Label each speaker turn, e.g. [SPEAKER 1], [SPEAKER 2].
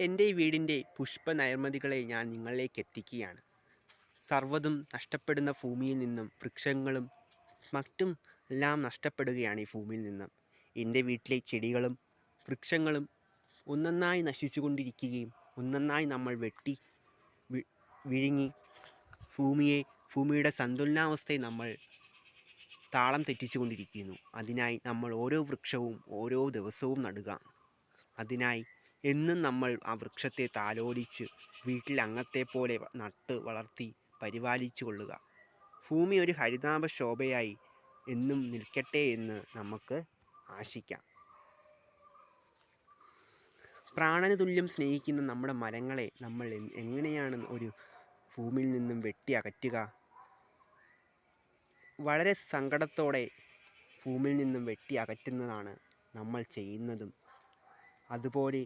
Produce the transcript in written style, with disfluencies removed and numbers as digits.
[SPEAKER 1] എൻ്റെ ഈ വീടിൻ്റെ പുഷ്പനൈർമതികളെ ഞാൻ നിങ്ങളിലേക്ക് എത്തിക്കുകയാണ്. സർവ്വതും നഷ്ടപ്പെടുന്ന ഭൂമിയിൽ നിന്നും വൃക്ഷങ്ങളും മറ്റും എല്ലാം നഷ്ടപ്പെടുകയാണ് ഈ ഭൂമിയിൽ നിന്നും. എൻ്റെ വീട്ടിലെ ചെടികളും വൃക്ഷങ്ങളും ഒന്നൊന്നായി നശിച്ചുകൊണ്ടിരിക്കുകയും ഒന്നൊന്നായി നമ്മൾ വെട്ടി വിഴുങ്ങി ഭൂമിയുടെ സന്തുലനാവസ്ഥയെ നമ്മൾ താളം തെറ്റിച്ചുകൊണ്ടിരിക്കുന്നു. അതിനായി നമ്മൾ ഓരോ വൃക്ഷവും ഓരോ ദിവസവും നടുക. അതിനായി എന്നും നമ്മൾ ആ വൃക്ഷത്തെ താലോലിച്ച് വീട്ടിലെ അംഗത്തെപ്പോലെ നട്ട് വളർത്തി പരിപാലിച്ചു കൊള്ളുക. ഭൂമി ഒരു ഹരിതാഭ ശോഭയായി എന്നും നിൽക്കട്ടെ എന്ന് നമുക്ക് ആശിക്കാം. പ്രാണന് തുല്യം സ്നേഹിക്കുന്ന നമ്മുടെ മരങ്ങളെ നമ്മൾ എങ്ങനെയാണ് ഒരു ഭൂമിയിൽ നിന്നും വെട്ടി അകറ്റുക? വളരെ സങ്കടത്തോടെ ഭൂമിയിൽ നിന്നും വെട്ടി അകറ്റുന്നതാണ് നമ്മൾ ചെയ്യുന്നതും. അതുപോലെ